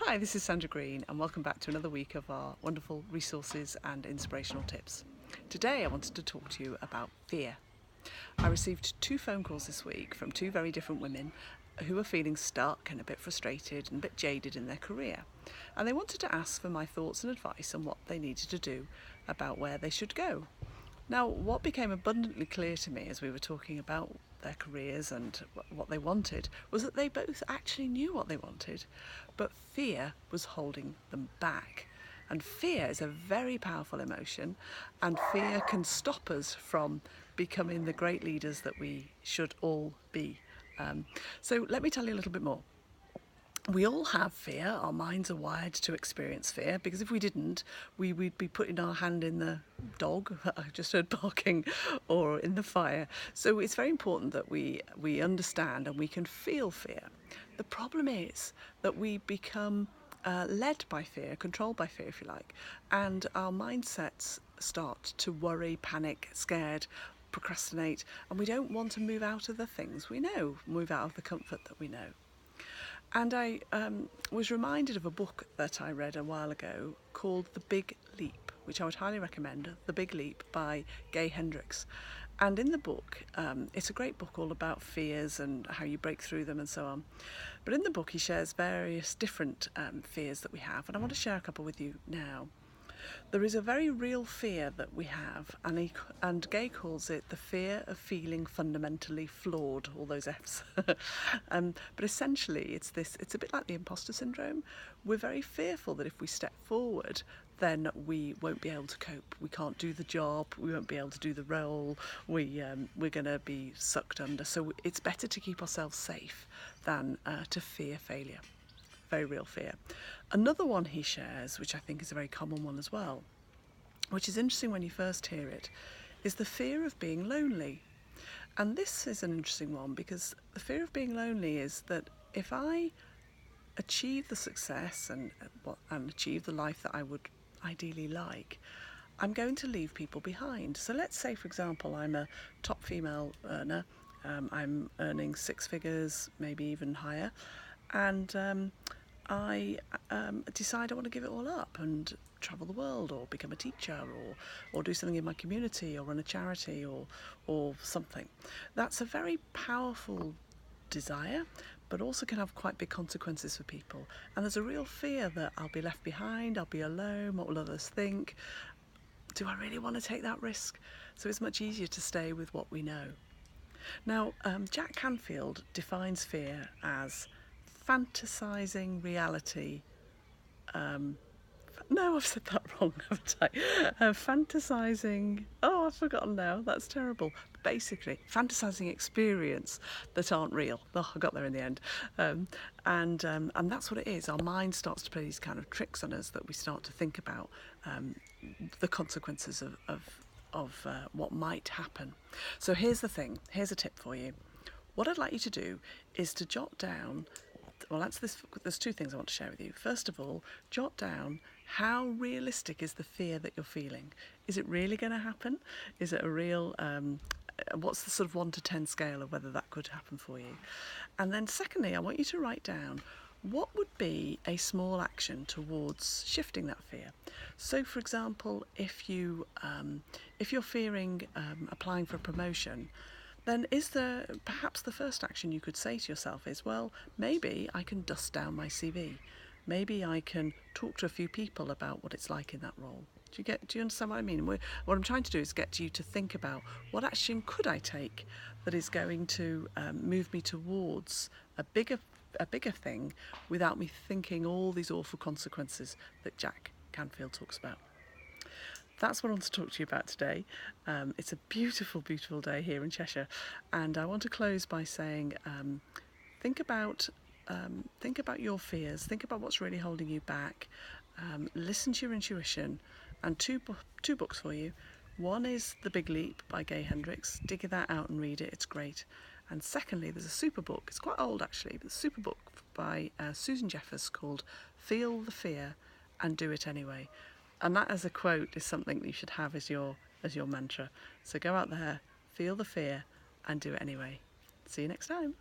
Hi, this is Sandra Green and welcome back to another week of our wonderful resources and inspirational tips. Today I wanted to talk to you about fear. I received 2 phone calls this week from 2 very different women who were feeling stuck and a bit frustrated and a bit jaded in their career. And they wanted to ask for my thoughts and advice on what they needed to do about where they should go. Now, what became abundantly clear to me as we were talking about their careers and what they wanted was that they both actually knew what they wanted, but fear was holding them back. And fear is a very powerful emotion, and fear can stop us from becoming the great leaders that we should all be. So let me tell you a little bit more. We all have fear. Our minds are wired to experience fear, because if we didn't, we'd be putting our hand in the dog that I just heard barking, or in the fire. So it's very important that we understand and we can feel fear. The problem is that we become led by fear, controlled by fear if you like, and our mindsets start to worry, panic, scared, procrastinate, and we don't want to move out of the things we know, move out of the comfort that we know. And I was reminded of a book that I read a while ago called The Big Leap, which I would highly recommend, The Big Leap by Gay Hendricks. And in the book, it's a great book all about fears and how you break through them and so on. But in the book he shares various different fears that we have, and I want to share a couple with you now. There is a very real fear that we have, and Gay calls it the fear of feeling fundamentally flawed, all those F's. But essentially it's a bit like the imposter syndrome. We're very fearful that if we step forward, then we won't be able to cope. We can't do the job, we won't be able to do the role, we're going to be sucked under. So it's better to keep ourselves safe than to fear failure. Very real fear. Another one he shares, which I think is a very common one as well, which is interesting when you first hear it, is the fear of being lonely. And this is an interesting one, because the fear of being lonely is that if I achieve the success and achieve the life that I would ideally like, I'm going to leave people behind. So let's say, for example, I'm a top female earner, I'm earning 6 figures, maybe even higher, and I decide I want to give it all up and travel the world, or become a teacher, or do something in my community, or run a charity, or something. That's a very powerful desire, but also can have quite big consequences for people. And there's a real fear that I'll be left behind, I'll be alone, what will others think? Do I really want to take that risk? So it's much easier to stay with what we know. Now, Jack Canfield defines fear as fantasizing reality. No, I've said that wrong, haven't I? Fantasizing. Oh, I've forgotten now. That's terrible. Basically, fantasizing experience that aren't real. Oh, I got there in the end. And that's what it is. Our mind starts to play these kind of tricks on us, that we start to think about the consequences of what might happen. So here's the thing. Here's a tip for you. What I'd like you to do is to jot down. Well, there's 2 things I want to share with you. First of all, jot down how realistic is the fear that you're feeling. Is it really going to happen? Is it a real, what's the sort of 1 to 10 scale of whether that could happen for you? And then secondly, I want you to write down what would be a small action towards shifting that fear. So, for example, if you're fearing applying for a promotion, then perhaps the first action you could say to yourself is, well, maybe I can dust down my CV. Maybe I can talk to a few people about what it's like in that role. Do you understand what I mean? What I'm trying to do is get you to think about, what action could I take that is going to move me towards a bigger thing, without me thinking all these awful consequences that Jack Canfield talks about. That's what I want to talk to you about today. It's a beautiful, beautiful day here in Cheshire, and I want to close by saying, think about your fears, think about what's really holding you back, listen to your intuition, and two books for you. One is The Big Leap by Gay Hendricks. Dig that out and read it, it's great. And secondly, there's a super book, it's quite old actually, but a super book by Susan Jeffers called Feel the Fear and Do It Anyway. And that, as a quote, is something that you should have as your mantra. So go out there, feel the fear, and do it anyway. See you next time.